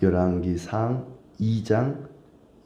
열왕기상 2장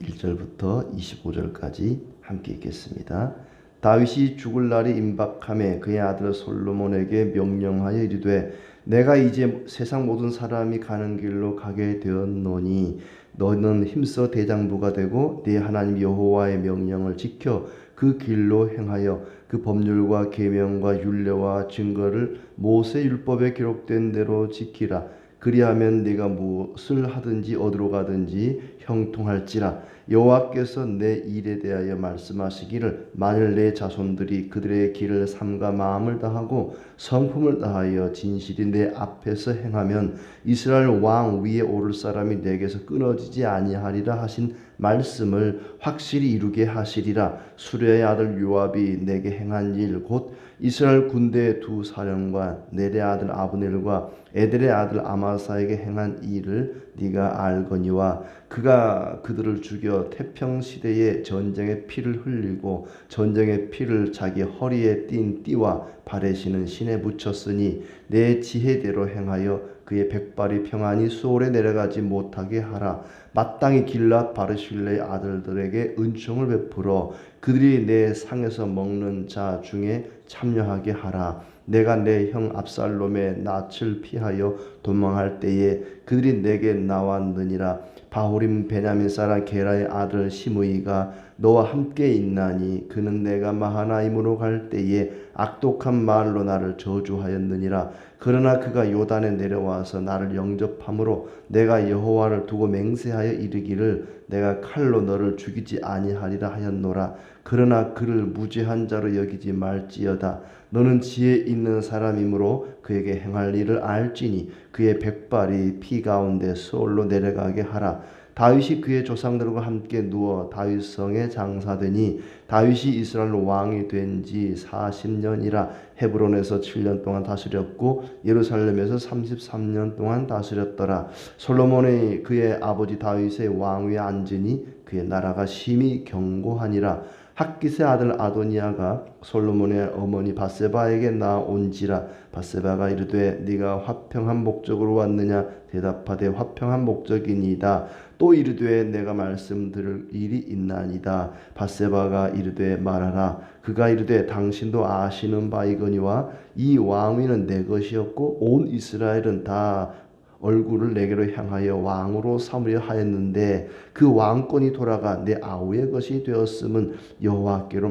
1절부터 25절까지 함께 읽겠습니다. 다윗이 죽을 날이 임박함에 그의 아들 솔로몬에게 명령하여 이르되 내가 이제 세상 모든 사람이 가는 길로 가게 되었노니 너는 힘써 대장부가 되고 네 하나님 여호와의 명령을 지켜 그 길로 행하여 그 법률과 계명과 율례와 증거를 모세 율법에 기록된 대로 지키라. 그리하면 네가 무엇을 하든지 어디로 가든지 형통할지라. 여호와께서 내 일에 대하여 말씀하시기를 만일 내 자손들이 그들의 길을 삼가 마음을 다하고 성품을 다하여 진실이 내 앞에서 행하면 이스라엘 왕 위에 오를 사람이 내게서 끊어지지 아니하리라 하신 말씀을 확실히 이루게 하시리라. 수레의 아들 요압이 내게 행한 일 곧 이스라엘 군대의 두 사령관 넬의 아들 아브넬과 에델의 아들 아마사에게 행한 일을 네가 알거니와 그가 그들을 죽여 태평 시대에 전쟁의 피를 흘리고 전쟁의 피를 자기 허리에 띤 띠와 발에 신은 신에 묻혔으니 내 지혜대로 행하여 그의 백발이 평안히 수월에 내려가지 못하게 하라. 마땅히 길랏 바르실레의 아들들에게 은총을 베풀어 그들이 내 상에서 먹는 자 중에 참여하게 하라. 내가 내 형 압살롬의 낯을 피하여 도망할 때에 그들이 내게 나왔느니라. 바후림 베냐민 사람 게라의 아들 시므이가 너와 함께 있나니 그는 내가 마하나임으로 갈 때에 악독한 말로 나를 저주하였느니라. 그러나 그가 요단에 내려와서 나를 영접함으로 내가 여호와를 두고 맹세하여 이르기를 내가 칼로 너를 죽이지 아니하리라 하였노라. 그러나 그를 무죄한 자로 여기지 말지어다. 너는 지혜 있는 사람이므로 그에게 행할 일을 알지니 그의 백발이 피 가운데 수월로 내려가게 하라. 다윗이 그의 조상들과 함께 누워 다윗성에 장사되니 다윗이 이스라엘 왕이 된 지 40년이라. 헤브론에서 7년 동안 다스렸고 예루살렘에서 33년 동안 다스렸더라. 솔로몬이 그의 아버지 다윗의 왕위에 앉으니 그의 나라가 심히 견고하니라. 핫깃의 아들 아도니아가 솔로몬의 어머니 바세바에게 나온지라. 바세바가 이르되 네가 화평한 목적으로 왔느냐. 대답하되 화평한 목적이니이다. 또 이르되 내가 말씀드릴 일이 있나이다. 바세바가 이르되 말하라. 그가 이르되 당신도 아시는 바이거니와 이 왕위는 내 것이었고 온 이스라엘은 다 얼굴을 내게로 향하여 왕으로 삼으려 하였는데 그 왕권이 돌아가 내 아우의 것이 되었음은 여호와께로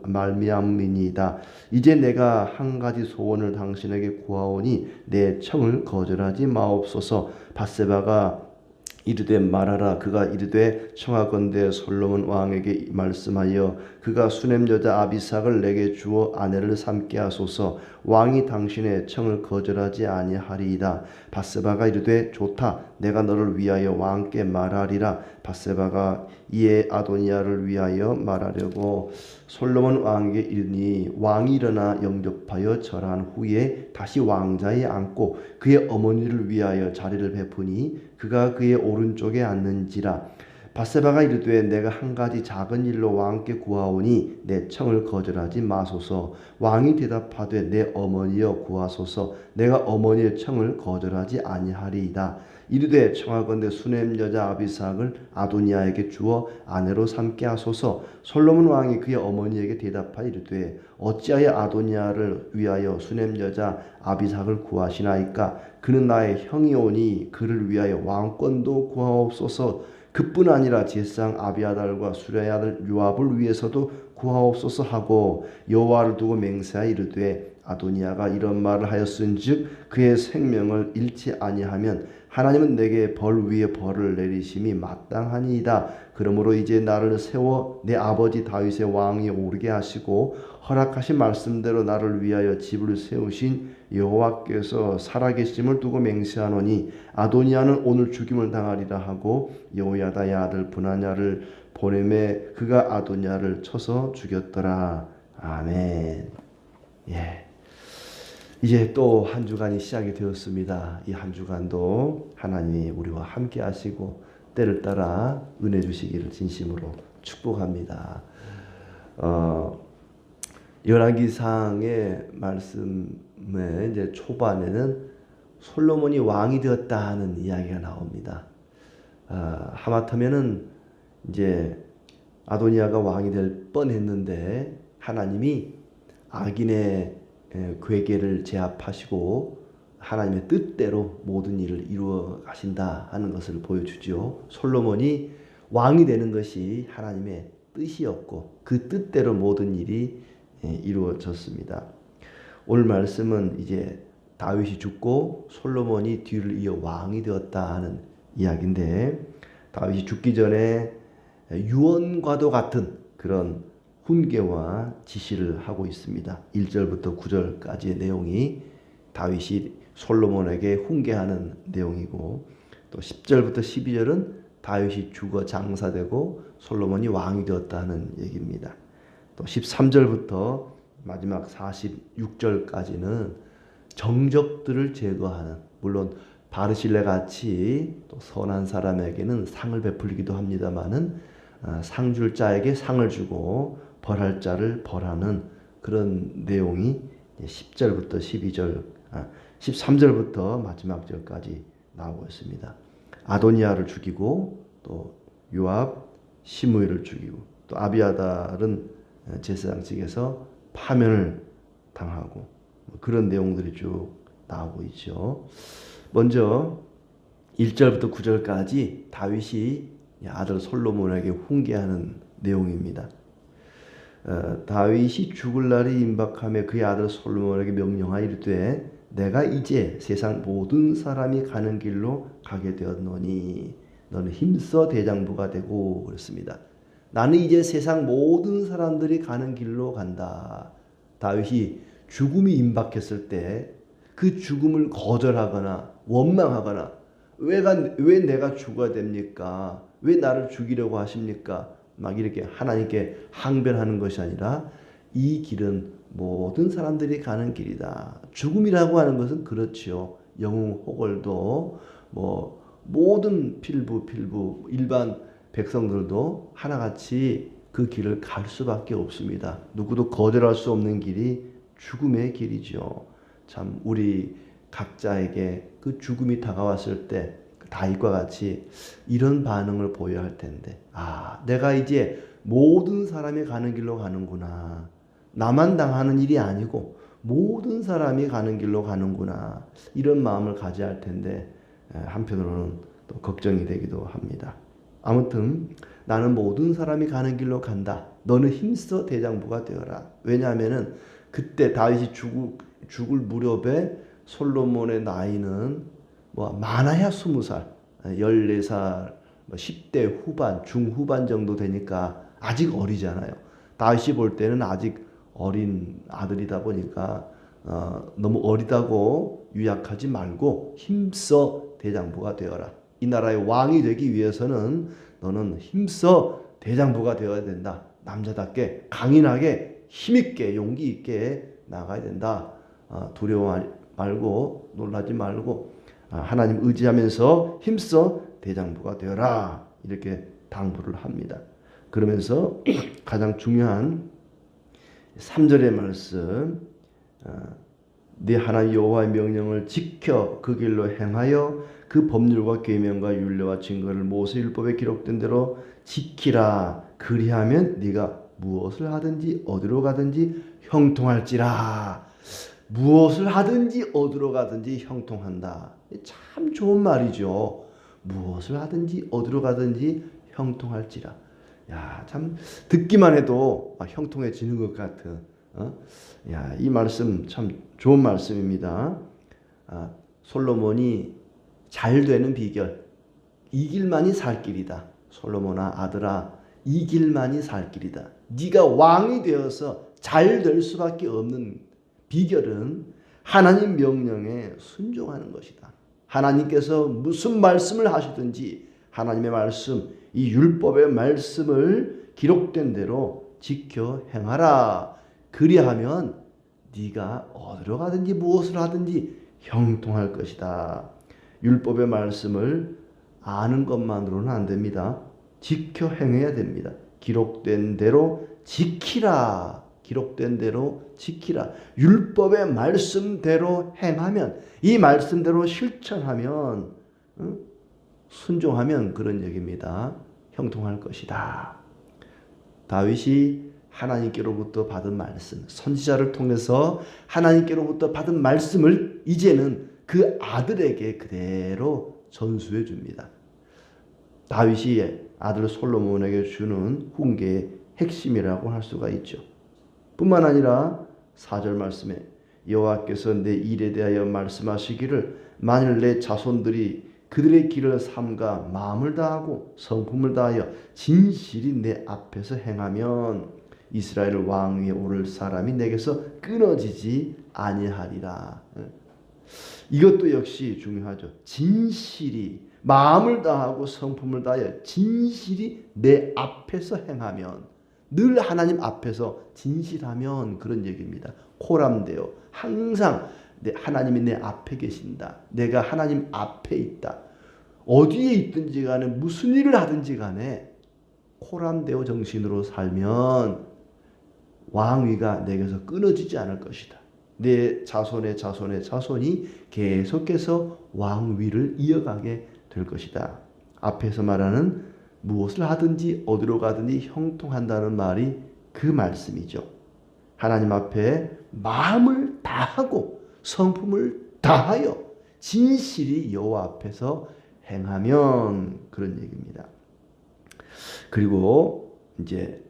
말미암음이니이다. 이제 내가 한 가지 소원을 당신에게 구하오니 내 청을 거절하지 마옵소서. 바세바가 이르되 말하라. 그가 이르되 청하건대 솔로몬 왕에게 말씀하여 그가 수넴 여자 아비삭을 내게 주어 아내를 삼게 하소서. 왕이 당신의 청을 거절하지 아니하리이다. 바세바가 이르되 좋다. 내가 너를 위하여 왕께 말하리라. 바세바가 이에 아도니아를 위하여 말하려고 솔로몬 왕에게 이르니 왕이 일어나 영접하여 절한 후에 다시 왕자에 앉고 그의 어머니를 위하여 자리를 베푸니 그가 그의 오른쪽에 앉는지라. 바세바가 이르되 내가 한 가지 작은 일로 왕께 구하오니 내 청을 거절하지 마소서. 왕이 대답하되 내 어머니여 구하소서. 내가 어머니의 청을 거절하지 아니하리이다. 이르되 청하건대 수넴 여자 아비삭을 아도니아에게 주어 아내로 삼게 하소서. 솔로몬 왕이 그의 어머니에게 대답하여 이르되 어찌하여 아도니아를 위하여 수넴 여자 아비삭을 구하시나이까. 그는 나의 형이오니 그를 위하여 왕권도 구하옵소서. 그뿐 아니라 제사장 아비아달과 수레의 아들 요압을 위해서도 구하옵소서 하고 여호와를 두고 맹세하여 이르되 아도니아가 이런 말을 하였은즉 그의 생명을 잃지 아니하면 하나님은 내게 벌 위에 벌을 내리심이 마땅하니이다. 그러므로 이제 나를 세워 내 아버지 다윗의 왕위에 오르게 하시고 허락하신 말씀대로 나를 위하여 집을 세우신 여호와께서 살아계심을 두고 맹세하노니 아도니아는 오늘 죽임을 당하리라 하고 여호야다의 아들 브나냐를 보내매 그가 아도니아를 쳐서 죽였더라. 아멘. 예. 이제 또 한 주간이 시작이 되었습니다. 이 한 주간도 하나님이 우리와 함께 하시고 때를 따라 은혜 주시기를 진심으로 축복합니다. 열왕기상의 말씀의 이제 초반에는 솔로몬이 왕이 되었다 하는 이야기가 나옵니다. 하마터면은 이제 아도니아가 왕이 될 뻔했는데 하나님이 악인의 괴계를 제압하시고 하나님의 뜻대로 모든 일을 이루어 가신다 하는 것을 보여주죠. 솔로몬이 왕이 되는 것이 하나님의 뜻이었고 그 뜻대로 모든 일이 이루어졌습니다. 오늘 말씀은 이제 다윗이 죽고 솔로몬이 뒤를 이어 왕이 되었다 하는 이야기인데, 다윗이 죽기 전에 유언과도 같은 그런 훈계와 지시를 하고 있습니다. 1절부터 9절까지의 내용이 다윗이 솔로몬에게 훈계하는 내용이고, 또 10절부터 12절은 다윗이 죽어 장사되고 솔로몬이 왕이 되었다는 얘기입니다. 또 13절부터 마지막 46절까지는 정적들을 제거하는, 물론 바르실레 같이 또 선한 사람에게는 상을 베풀기도 합니다마는 상 줄 자에게 상을 주고 벌할 자를 벌하는 그런 내용이 10절부터 12절, 13절부터 마지막 절까지 나오고 있습니다. 아도니아를 죽이고 또 요압, 시므이를 죽이고 또 아비아달은 제사장직에서 파면을 당하고 그런 내용들이 쭉 나오고 있죠. 먼저 1절부터 9절까지 다윗이 아들 솔로몬에게 훈계하는 내용입니다. 다윗이 죽을 날이 임박하며 그의 아들 솔로몬에게 명령하여 이르되 내가 이제 세상 모든 사람이 가는 길로 가게 되었노니 너는 힘써 대장부가 되고 그랬습니다. 나는 이제 세상 모든 사람들이 가는 길로 간다. 다윗이 죽음이 임박했을 때 그 죽음을 거절하거나 원망하거나 왜 내가 죽어야 됩니까? 왜 나를 죽이려고 하십니까? 막 이렇게 하나님께 항변하는 것이 아니라 이 길은 모든 사람들이 가는 길이다. 죽음이라고 하는 것은 그렇지요. 영웅 호걸도 모든 필부 일반 백성들도 하나같이 그 길을 갈 수밖에 없습니다. 누구도 거절할 수 없는 길이 죽음의 길이죠. 참 우리 각자에게 그 죽음이 다가왔을 때 다윗과 같이 이런 반응을 보여야 할 텐데, 내가 이제 모든 사람이 가는 길로 가는구나. 나만 당하는 일이 아니고 모든 사람이 가는 길로 가는구나. 이런 마음을 가져야 할 텐데 한편으로는 또 걱정이 되기도 합니다. 아무튼 나는 모든 사람이 가는 길로 간다. 너는 힘써 대장부가 되어라. 왜냐하면은 그때 다윗이 죽을 무렵에 솔로몬의 나이는 많아야 20살, 14살, 10대 후반, 중후반 정도 되니까 아직 어리잖아요. 다윗이 볼 때는 아직 어린 아들이다 보니까 너무 어리다고 유약하지 말고 힘써 대장부가 되어라. 이 나라의 왕이 되기 위해서는 너는 힘써 대장부가 되어야 된다. 남자답게 강인하게 힘있게 용기 있게 나가야 된다. 두려워 말고 놀라지 말고 하나님 의지하면서 힘써 대장부가 되어라. 이렇게 당부를 합니다. 그러면서 가장 중요한 3절의 말씀, 네 하나님 여호와의 명령을 지켜 그 길로 행하여 그 법률과 계명과 율례와 증거를 모세율법에 기록된 대로 지키라. 그리하면 네가 무엇을 하든지 어디로 가든지 형통할지라. 무엇을 하든지 어디로 가든지 형통한다. 참 좋은 말이죠. 무엇을 하든지 어디로 가든지 형통할지라. 참 듣기만 해도 형통해지는 것 같은. 이 말씀 참 좋은 말씀입니다. 솔로몬이 잘 되는 비결, 이 길만이 살 길이다. 솔로몬아, 아들아, 이 길만이 살 길이다. 네가 왕이 되어서 잘 될 수밖에 없는 비결은 하나님 명령에 순종하는 것이다. 하나님께서 무슨 말씀을 하시든지 하나님의 말씀, 이 율법의 말씀을 기록된 대로 지켜 행하라. 그리하면 네가 어디로 가든지 무엇을 하든지 형통할 것이다. 율법의 말씀을 아는 것만으로는 안 됩니다. 지켜 행해야 됩니다. 기록된 대로 지키라. 기록된 대로 지키라. 율법의 말씀대로 행하면, 이 말씀대로 실천하면 순종하면 그런 얘기입니다. 형통할 것이다. 다윗이 하나님께로부터 받은 말씀, 선지자를 통해서 하나님께로부터 받은 말씀을 이제는 그 아들에게 그대로 전수해 줍니다. 다윗이 아들 솔로몬에게 주는 훈계의 핵심이라고 할 수가 있죠. 뿐만 아니라 4절 말씀에 여호와께서 내 일에 대하여 말씀하시기를 만일 내 자손들이 그들의 길을 삼가 마음을 다하고 성품을 다하여 진실이 내 앞에서 행하면 이스라엘 왕 위에 오를 사람이 내게서 끊어지지 아니하리라. 이것도 역시 중요하죠. 진실이 마음을 다하고 성품을 다하여 진실이 내 앞에서 행하면, 늘 하나님 앞에서 진실하면 그런 얘기입니다. 코람되어 항상 하나님이 내 앞에 계신다. 내가 하나님 앞에 있다. 어디에 있든지 간에 무슨 일을 하든지 간에 코람되어 정신으로 살면 왕위가 내게서 끊어지지 않을 것이다. 내 자손의 자손의 자손이 계속해서 왕위를 이어가게 될 것이다. 앞에서 말하는 무엇을 하든지 어디로 가든지 형통한다는 말이 그 말씀이죠. 하나님 앞에 마음을 다하고 성품을 다하여 진실이 여호와 앞에서 행하면 그런 얘기입니다. 그리고 이제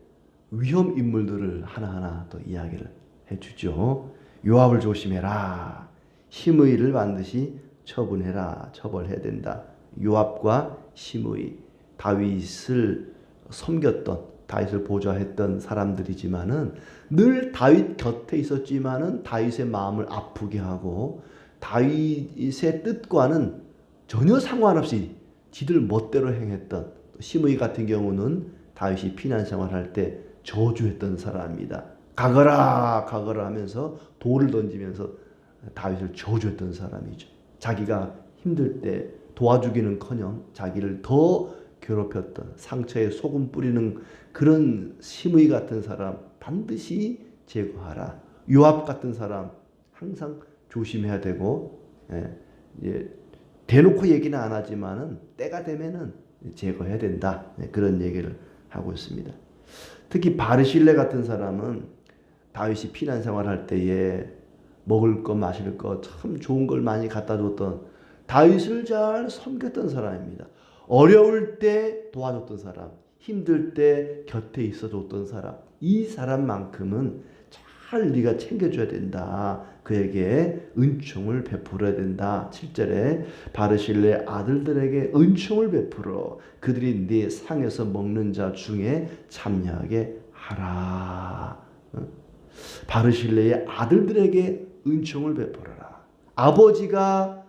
위험 인물들을 하나하나 또 이야기를 해주죠. 요압을 조심해라. 시므이를 반드시 처분해라. 처벌해야 된다. 요압과 시므이, 다윗을 섬겼던, 다윗을 보좌했던 사람들이지만은 늘 다윗 곁에 있었지만은 다윗의 마음을 아프게 하고 다윗의 뜻과는 전혀 상관없이 지들 멋대로 행했던, 시므이 같은 경우는 다윗이 피난 생활할 때 저주했던 사람입니다. 가거라 가거라 하면서 돌을 던지면서 다윗을 저주했던 사람이죠. 자기가 힘들 때 도와주기는커녕 자기를 더 괴롭혔던, 상처에 소금 뿌리는 그런 시므이 같은 사람 반드시 제거하라. 요압 같은 사람 항상 조심해야 되고, 대놓고 얘기는 안 하지만은 때가 되면은 제거해야 된다. 그런 얘기를 하고 있습니다. 특히 바르실레 같은 사람은 다윗이 피난 생활할 때에 먹을 것 마실 것 참 좋은 걸 많이 갖다 줬던, 다윗을 잘 섬겼던 사람입니다. 어려울 때 도와줬던 사람, 힘들 때 곁에 있어줬던 사람, 이 사람만큼은 잘 네가 챙겨줘야 된다. 그에게 은총을 베풀어야 된다. 7절에 바르실레 아들들에게 은총을 베풀어 그들이 네 상에서 먹는 자 중에 참여하게 하라. 바르실레의 아들들에게 은총을 베풀어라. 아버지가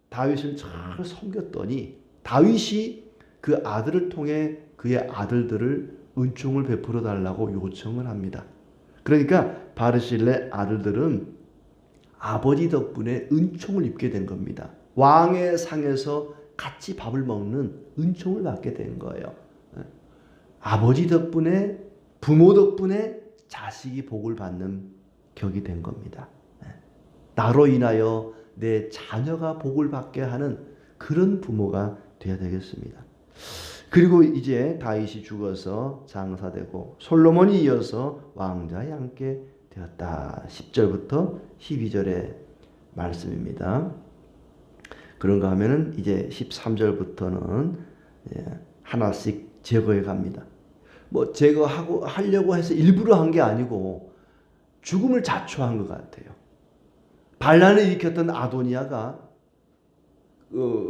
다윗을 잘 섬겼더니 다윗이 그 아들을 통해 그의 아들들을 은총을 베풀어 달라고 요청을 합니다. 그러니까 바르실레 아들들은 아버지 덕분에 은총을 입게 된 겁니다. 왕의 상에서 같이 밥을 먹는 은총을 받게 된 거예요. 아버지 덕분에, 부모 덕분에 자식이 복을 받는 격이 된 겁니다. 나로 인하여 내 자녀가 복을 받게 하는 그런 부모가 되어야 되겠습니다. 그리고 이제 다윗이 죽어서 장사되고 솔로몬이 이어서 왕자에 앉게 되었다. 10절부터 12절의 말씀입니다. 그런가 하면은 이제 13절부터는 하나씩 제거해 갑니다. 뭐 제거하려고 해서 일부러 한 게 아니고 죽음을 자초한 것 같아요. 반란을 일으켰던 아도니아가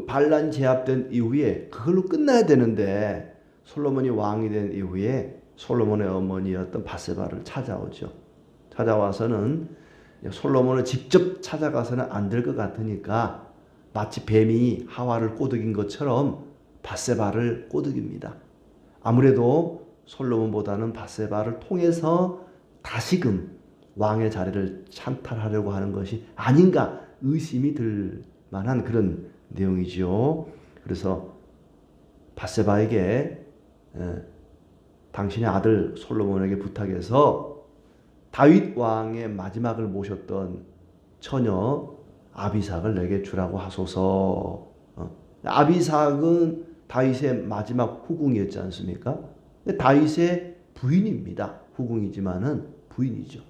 반란 제압된 이후에 그걸로 끝나야 되는데, 솔로몬이 왕이 된 이후에 솔로몬의 어머니였던 바세바를 찾아오죠. 찾아와서는 솔로몬을 직접 찾아가서는 안 될 것 같으니까 마치 뱀이 하와를 꼬드긴 것처럼 바세바를 꼬드깁니다. 아무래도 솔로몬보다는 바세바를 통해서 다시금 왕의 자리를 찬탈하려고 하는 것이 아닌가 의심이 들 만한 그런 내용이지요. 그래서 바세바에게 당신의 아들 솔로몬에게 부탁해서 다윗 왕의 마지막을 모셨던 처녀 아비삭을 내게 주라고 하소서. 아비삭은 다윗의 마지막 후궁이었지 않습니까? 근데 다윗의 부인입니다. 후궁이지만은 부인이죠.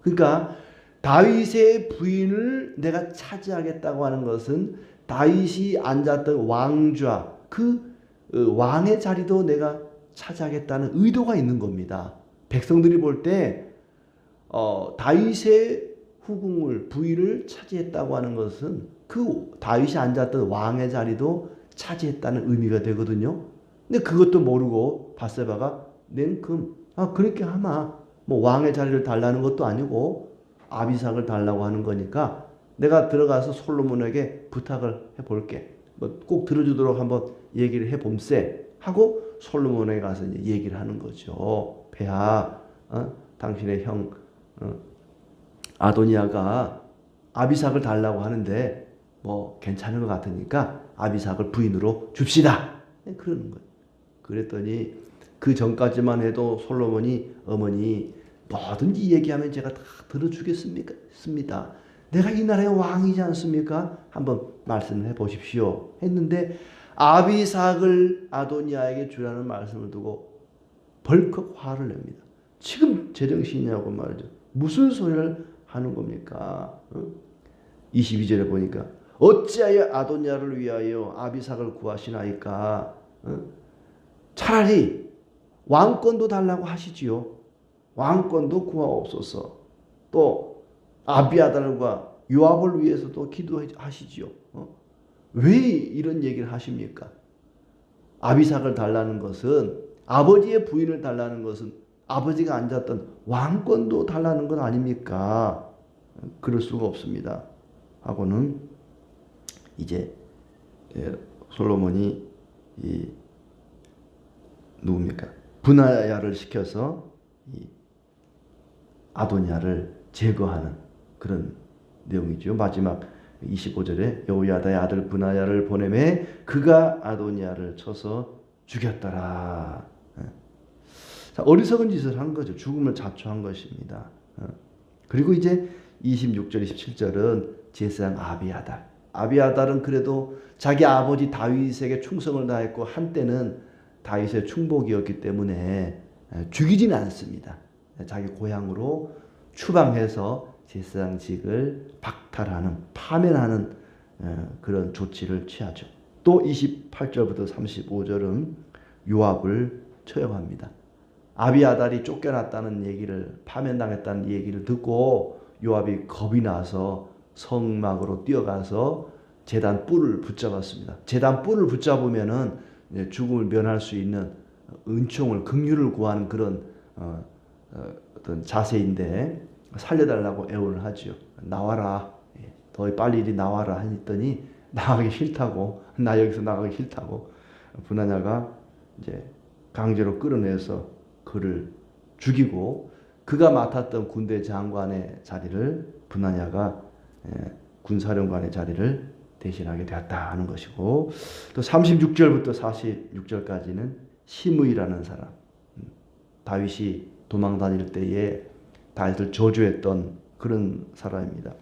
그러니까 다윗의 부인을 내가 차지하겠다고 하는 것은 다윗이 앉았던 왕좌, 그 왕의 자리도 내가 차지하겠다는 의도가 있는 겁니다. 백성들이 볼 때 다윗의 후궁을 부인을 차지했다고 하는 것은 그 다윗이 앉았던 왕의 자리도 차지했다는 의미가 되거든요. 근데 그것도 모르고 밧세바가 냉큼 그렇게 하마, 뭐 왕의 자리를 달라는 것도 아니고 아비삭을 달라고 하는 거니까 내가 들어가서 솔로몬에게 부탁을 해볼게. 뭐 꼭 들어주도록 한번 얘기를 해봄세 하고 솔로몬에게 가서 이제 얘기를 하는 거죠. 폐하, 당신의 형 아도니아가 아비삭을 달라고 하는데 뭐 괜찮은 것 같으니까 아비삭을 부인으로 줍시다. 그러는 거예요. 그랬더니 그 전까지만 해도 솔로몬이 어머니 뭐든지 얘기하면 제가 다 들어주겠습니다. 내가 이 나라의 왕이지 않습니까? 한번 말씀해 보십시오. 했는데 아비삭을 아도니아에게 주라는 말씀을 두고 벌컥 화를 냅니다. 지금 제정신이냐고 말이죠. 무슨 소리를 하는 겁니까? 22절에 보니까 어찌하여 아도니아를 위하여 아비삭을 구하시나이까? 차라리 왕권도 달라고 하시지요. 왕권도 구하옵소서. 또 아비아달과 요압을 위해서도 기도하시지요. 왜 이런 얘기를 하십니까? 아비삭을 달라는 것은, 아버지의 부인을 달라는 것은 아버지가 앉았던 왕권도 달라는 건 아닙니까? 그럴 수가 없습니다. 하고는 이제 솔로몬이 누굽니까? 브나야를 시켜서 이 아도니아를 제거하는 그런 내용이죠. 마지막 25절에 여호야다의 아들 브나야를 보내매 그가 아도니아를 쳐서 죽였더라. 자, 어리석은 짓을 한 거죠. 죽음을 자초한 것입니다. 그리고 이제 26절, 27절은 제사장 아비아달. 아비아달은 그래도 자기 아버지 다윗에게 충성을 다했고 한때는 다윗의 충복이었기 때문에 죽이지는 않습니다. 자기 고향으로 추방해서 제사장직을 박탈하는, 파면하는 그런 조치를 취하죠. 또 28절부터 35절은 요압을 처형합니다. 아비아달이 쫓겨났다는 얘기를, 파면당했다는 얘기를 듣고 요압이 겁이 나서 성막으로 뛰어가서 제단 뿔을 붙잡았습니다. 제단 뿔을 붙잡으면은 죽음을 면할 수 있는 은총을, 긍휼을 구하는 그런 어떤 자세인데 살려달라고 애원을 하죠. 나와라, 더 빨리 나와라 했더니 나가기 싫다고, 나 여기서 나가기 싫다고 브나냐가 이제 강제로 끌어내서 그를 죽이고, 그가 맡았던 군대 장관의 자리를 브나냐가 군사령관의 자리를 대신하게 되었다 하는 것이고, 또 36절부터 46절까지는 시므이라는 사람, 다윗이 도망 다닐 때에 다윗을 저주했던 그런 사람입니다.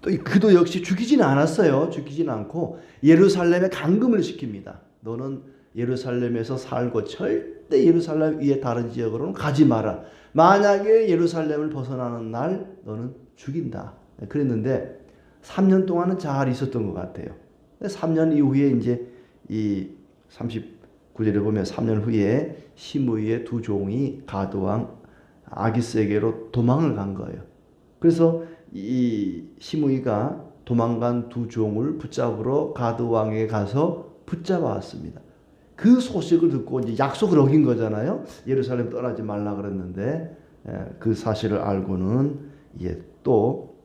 또 그도 역시 죽이지는 않았어요. 죽이지는 않고 예루살렘에 감금을 시킵니다. 너는 예루살렘에서 살고 절대 예루살렘 위에 다른 지역으로는 가지 마라. 만약에 예루살렘을 벗어나는 날 너는 죽인다. 그랬는데 3년 동안은 잘 있었던 것 같아요. 3년 이후에 이제 이 39절에 보면 3년 후에 시므이의 두 종이 가드왕 아기스에게로 도망을 간 거예요. 그래서 이 시므이가 도망간 두 종을 붙잡으러 가드왕에게 가서 붙잡아 왔습니다. 그 소식을 듣고 이제 약속을 어긴 거잖아요. 예루살렘 떠나지 말라 그랬는데 그 사실을 알고는 이제 또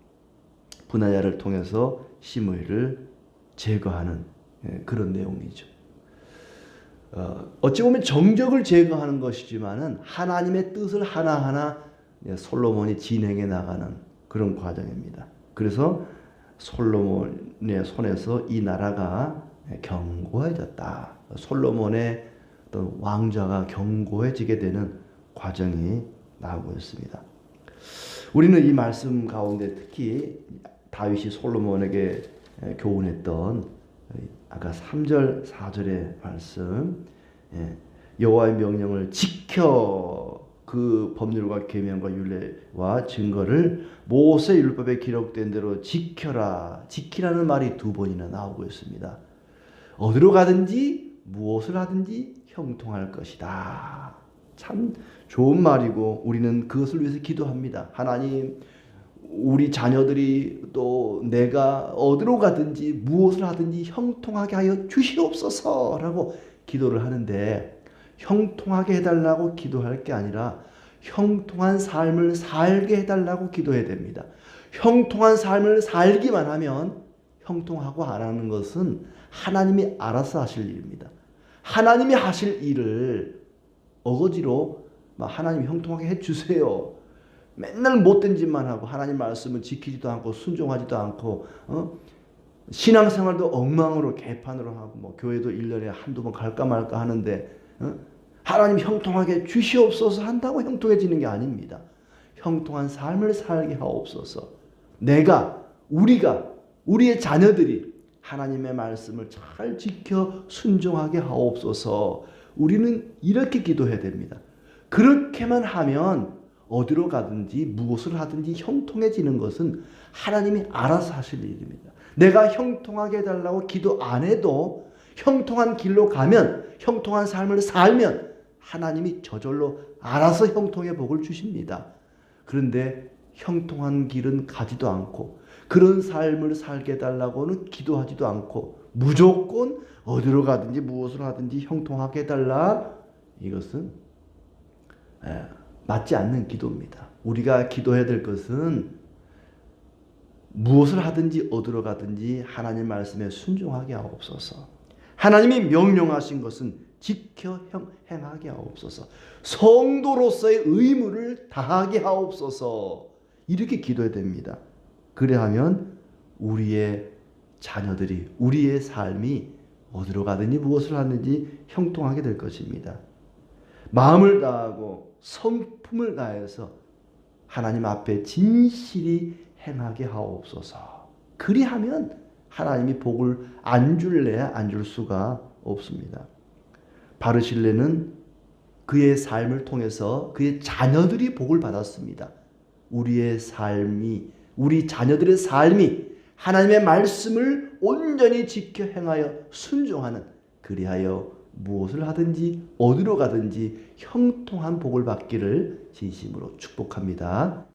브나야를 통해서 시므이를 제거하는 그런 내용이죠. 어찌 보면 정적을 제거하는 것이지만은 하나님의 뜻을 하나하나 솔로몬이 진행해 나가는 그런 과정입니다. 그래서 솔로몬의 손에서 이 나라가 견고해졌다. 솔로몬의 어떤 왕좌가 견고해지게 되는 과정이 나오고 있습니다. 우리는 이 말씀 가운데 특히 다윗이 솔로몬에게 교훈했던 아까 3절, 4절의 말씀, 예, 여호와의 명령을 지켜 그 법률과 계명과 율례와 증거를 모세 율법에 기록된 대로 지켜라. 지키라는 말이 2번이나 나오고 있습니다. 어디로 가든지 무엇을 하든지 형통할 것이다. 참 좋은 말이고 우리는 그것을 위해서 기도합니다. 하나님, 우리 자녀들이 또 내가 어디로 가든지 무엇을 하든지 형통하게 하여 주시옵소서라고 기도를 하는데, 형통하게 해달라고 기도할 게 아니라 형통한 삶을 살게 해달라고 기도해야 됩니다. 형통한 삶을 살기만 하면, 형통하고 안 하는 것은 하나님이 알아서 하실 일입니다. 하나님이 하실 일을 어거지로 하나님 형통하게 해주세요, 맨날 못된 짓만 하고 하나님 말씀을 지키지도 않고 순종하지도 않고 신앙생활도 엉망으로 개판으로 하고 교회도 1년에 한두 번 갈까 말까 하는데 하나님 형통하게 주시옵소서 한다고 형통해지는 게 아닙니다. 형통한 삶을 살게 하옵소서. 우리가 우리의 자녀들이 하나님의 말씀을 잘 지켜 순종하게 하옵소서. 우리는 이렇게 기도해야 됩니다. 그렇게만 하면 어디로 가든지 무엇을 하든지 형통해지는 것은 하나님이 알아서 하실 일입니다. 내가 형통하게 해달라고 기도 안 해도 형통한 길로 가면, 형통한 삶을 살면 하나님이 저절로 알아서 형통의 복을 주십니다. 그런데 형통한 길은 가지도 않고 그런 삶을 살게 해달라고는 기도하지도 않고 무조건 어디로 가든지 무엇을 하든지 형통하게 해달라, 이것은 맞지 않는 기도입니다. 우리가 기도해야 될 것은 무엇을 하든지 어디로 가든지 하나님 말씀에 순종하게 하옵소서. 하나님이 명령하신 것은 지켜 행하게 하옵소서. 성도로서의 의무를 다하게 하옵소서. 이렇게 기도해야 됩니다. 그래야하면 우리의 자녀들이, 우리의 삶이 어디로 가든지 무엇을 하든지 형통하게 될 것입니다. 마음을 다하고 성품을 다해서 하나님 앞에 진실이 행하게 하옵소서. 그리하면 하나님이 복을 안 줄래야 안 줄 수가 없습니다. 바르실레는 그의 삶을 통해서 그의 자녀들이 복을 받았습니다. 우리의 삶이, 우리 자녀들의 삶이 하나님의 말씀을 온전히 지켜 행하여 순종하는, 그리하여 무엇을 하든지 어디로 가든지 형통한 복을 받기를 진심으로 축복합니다.